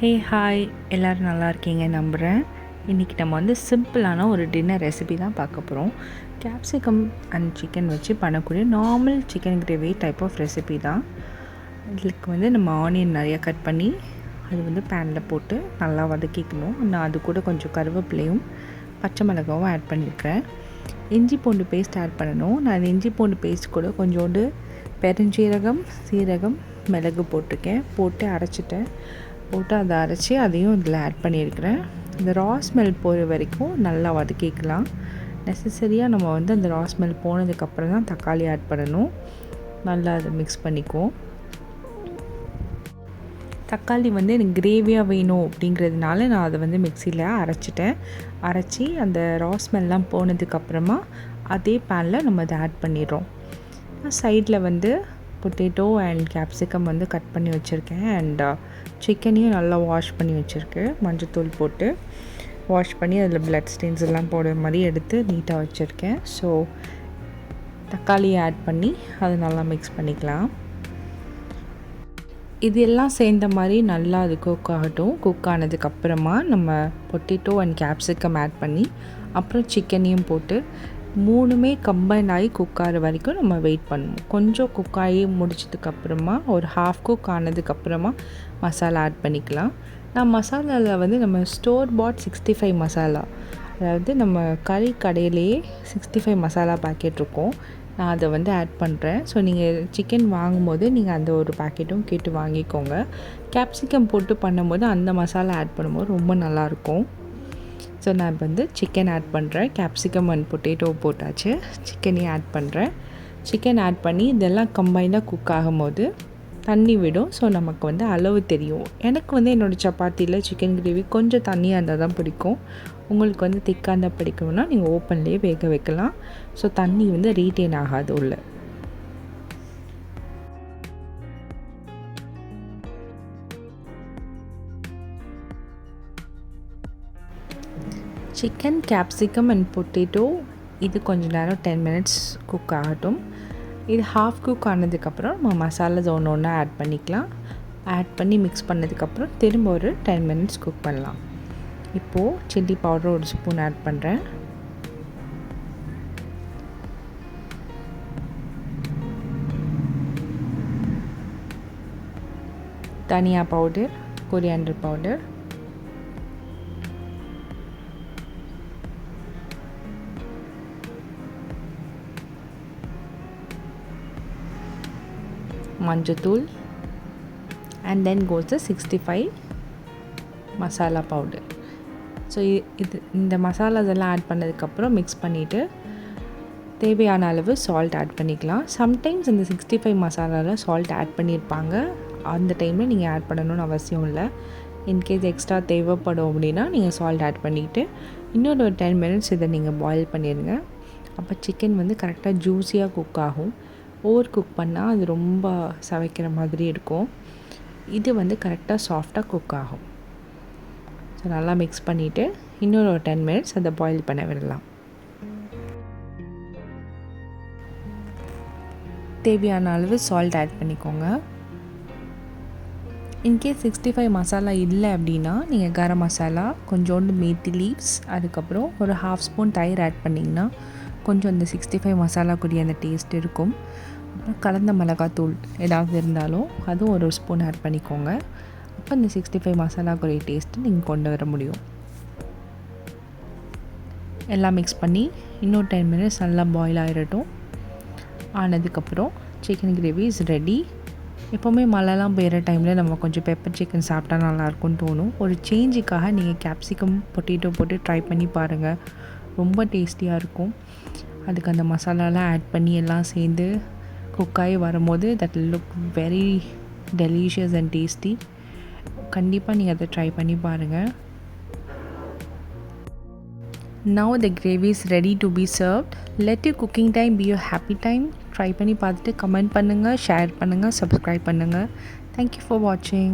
Hey hi, எல்லோரும் நல்லா இருக்கீங்க நம்புகிறேன். இன்றைக்கி நம்ம வந்து சிம்பிளான ஒரு டின்னர் ரெசிபி தான் பார்க்க போகிறோம். கேப்சிகம் அண்ட் சிக்கன் வச்சு பண்ணக்கூடிய normal chicken gravy type of recipe தான். இதுக்கு வந்து நம்ம ஆனியன் நிறையா கட் பண்ணி அது வந்து பேனில் போட்டு நல்லா வதக்கிக்கணும். நான் அது கூட கொஞ்சம் கருவேப்பிலையும் பச்சை மிளகாவும் ஆட் பண்ணியிருக்கேன். இஞ்சி பூண்டு பேஸ்ட் ஆட் பண்ணணும். நான் இஞ்சி பூண்டு பேஸ்ட் கூட கொஞ்சோண்டு பெருஞ்சீரகம், சீரகம், மிளகு போட்டிருக்கேன். போட்டு அரைச்சிட்டேன். போட்டு அதை அரைச்சி அதையும் இதில் ஆட் பண்ணியிருக்கிறேன். இந்த ரா ஸ்மெல் போகிற வரைக்கும் நல்லா வதக்கிக்கலாம். நெசசரியாக நம்ம வந்து அந்த ரா ஸ்மெல் போனதுக்கப்புறம் தான் தக்காளி ஆட் பண்ணணும். நல்லா அதை மிக்ஸ் பண்ணிக்குவோம். தக்காளி வந்து எனக்கு கிரேவியாக வேணும் அப்படிங்கிறதுனால நான் அதை வந்து மிக்சியில் அரைச்சி அந்த ரா ஸ்மெல்லாம் போனதுக்கப்புறமா அதே பேனில் நம்ம அதை ஆட் பண்ணிடுறோம். சைடில் வந்து பொட்டேட்டோ அண்ட் கேப்சிகம் வந்து கட் பண்ணி வச்சுருக்கேன். அண்ட் சிக்கனையும் நல்லா வாஷ் பண்ணி வச்சுருக்கேன். மஞ்சத்தூள் போட்டு வாஷ் பண்ணி அதில் பிளட் ஸ்டெயின்ஸ் எல்லாம் போடுற மாதிரி எடுத்து நீட்டாக வச்சுருக்கேன். ஸோ தக்காளியை ஆட் பண்ணி அதை நல்லா மிக்ஸ் பண்ணிக்கலாம். இது எல்லாம் சேர்ந்த மாதிரி நல்லா அது குக் ஆகட்டும். குக் ஆனதுக்கப்புறமா நம்ம பொட்டேட்டோ அண்ட் கேப்சிகம் ஆட் பண்ணி அப்புறம் சிக்கனையும் போட்டு மூணுமே கம்பைன் ஆகி குக் ஆகிற வரைக்கும் நம்ம வெயிட் பண்ணுவோம். கொஞ்சம் குக் ஆகி முடிச்சதுக்கப்புறமா ஒரு ஹாஃப் குக் ஆனதுக்கப்புறமா மசாலா ஆட் பண்ணிக்கலாம். நான் மசாலாவில் வந்து நம்ம ஸ்டோர் பாட் 65 மசாலா, அதாவது நம்ம கறி கடையிலேயே 65 மசாலா பேக்கெட் இருக்கும். நான் அதை வந்து ஆட் பண்ணுறேன். ஸோ நீங்கள் சிக்கன் வாங்கும்போது நீங்கள் அந்த ஒரு பேக்கெட்டும் கேட்டு வாங்கிக்கோங்க. கேப்சிகம் போட்டு பண்ணும்போது அந்த மசாலா ஆட் பண்ணும்போது ரொம்ப நல்லாயிருக்கும். ஸோ நான் இப்போ வந்து சிக்கன் ஆட் பண்ணுறேன். கேப்சிகம் அண்ட் பொட்டேட்டோ போட்டாச்சு. சிக்கனையும் ஆட் பண்ணுறேன். சிக்கன் ஆட் பண்ணி இதெல்லாம் கம்பைனாக குக் ஆகும்போது தண்ணி விடும். ஸோ நமக்கு வந்து அளவு தெரியும். எனக்கு வந்து என்னோடய சப்பாத்தியில் சிக்கன் கிரேவி கொஞ்சம் தண்ணியாக இருந்தால் தான் பிடிக்கும். உங்களுக்கு வந்து திக்காக இருந்தால் பிடிக்கும்னா நீங்கள் ஓப்பன்லேயே வேக வைக்கலாம். ஸோ தண்ணி வந்து ரீட்டெயின் ஆகாது உள்ள. சிக்கன், கேப்சிகம் அண்ட் பொட்டேட்டோ இது கொஞ்சம் நேரம் 10 மினிட்ஸ் குக் ஆகட்டும். இது ஹாஃப் குக் ஆனதுக்கப்புறம் நம்ம மசாலாஸ் ஒன்று ஒன்றா ஆட் பண்ணிக்கலாம். ஆட் பண்ணி மிக்ஸ் பண்ணதுக்கப்புறம் திரும்ப ஒரு 10 மினிட்ஸ் குக் பண்ணலாம். இப்போது சில்லி பவுடர் ஒரு ஸ்பூன் ஆட் பண்ணுறேன். தனியா பவுடர், கொரியாண்டர் பவுடர், மஞ்சத்தூள், and then goes the 65 masala powder. So இந்த மசாலாஸ் எல்லாம் ஆட் பண்ணதுக்கப்புறம் மிக்ஸ் பண்ணிவிட்டு தேவையான அளவு சால்ட் ஆட் பண்ணிக்கலாம். சம்டைம்ஸ் இந்த 65 மசாலாவில் சால்ட் ஆட் பண்ணியிருப்பாங்க. அந்த டைமில் நீங்கள் ஆட் பண்ணணும்னு அவசியம் இல்லை. இன்கேஸ் எக்ஸ்ட்ரா தேவைப்படும் அப்படின்னா நீங்கள் சால்ட் ஆட் பண்ணிவிட்டு இன்னொரு ஒரு 10 மினிட்ஸ் இதை நீங்கள் பாயில் பண்ணிடுங்க. அப்போ சிக்கன் வந்து கரெக்டாக ஜூஸியாக குக் ஆகும். ஓவர் குக் பண்ணால் அது ரொம்ப சவைக்கிற மாதிரி இருக்கும். இது வந்து கரெக்டாக சாஃப்டாக குக் ஆகும். ஸோ நல்லா மிக்ஸ் பண்ணிவிட்டு இன்னொரு ஒரு 10 மினிட்ஸ் அதை பாயில் பண்ண விடலாம். தேவையான அளவு சால்ட் ஆட் பண்ணிக்கோங்க. இன்கேஸ் 65 மசாலா இல்லை அப்படின்னா நீங்கள் கரம் மசாலா, கொஞ்சோண்டு மேத்தி லீவ்ஸ், அதுக்கப்புறம் ஒரு ஹாஃப் ஸ்பூன் தயிர் ஆட் பண்ணிங்கன்னா கொஞ்சம் இந்த 65 மசாலாக்குரிய அந்த டேஸ்ட் இருக்கும். அப்புறம் கலந்த மிளகாத்தூள் ஏதாவது இருந்தாலும் அதுவும் ஒரு ஸ்பூன் ஆட் பண்ணிக்கோங்க. அப்போ இந்த 65 மசாலாக்குரிய டேஸ்ட்டு நீங்கள் கொண்டு வர முடியும். எல்லாம் மிக்ஸ் பண்ணி இன்னொரு 10 மினிட்ஸ் நல்லா பாயில் ஆகிடட்டும். ஆனதுக்கப்புறம் சிக்கன் கிரேவி இஸ் ரெடி. எப்போவுமே மழைலாம் பெய்கிற டைமில் நம்ம கொஞ்சம் பெப்பர் சிக்கன் சாப்பிட்டா நல்லாயிருக்கும்னு தோணும். ஒரு சேஞ்சுக்காக நீங்கள் கேப்சிகம், பொட்டேட்டோ போட்டு ட்ரை பண்ணி பாருங்கள். ரொம்ப டேஸ்டியாக இருக்கும். அதுக்கு அந்த மசாலாலாம் ஆட் பண்ணி எல்லாம் சேர்ந்து குக்காகி வரும்போது that look very delicious and tasty. கண்டிப்பாக நீங்கள் அதை ட்ரை பண்ணி பாருங்கள். Now the gravy is ready to be served. Let your cooking time be your happy time. Try பண்ணி பார்த்துட்டு கமெண்ட் பண்ணுங்கள், ஷேர் பண்ணுங்கள், சப்ஸ்கிரைப் பண்ணுங்கள். Thank you for watching.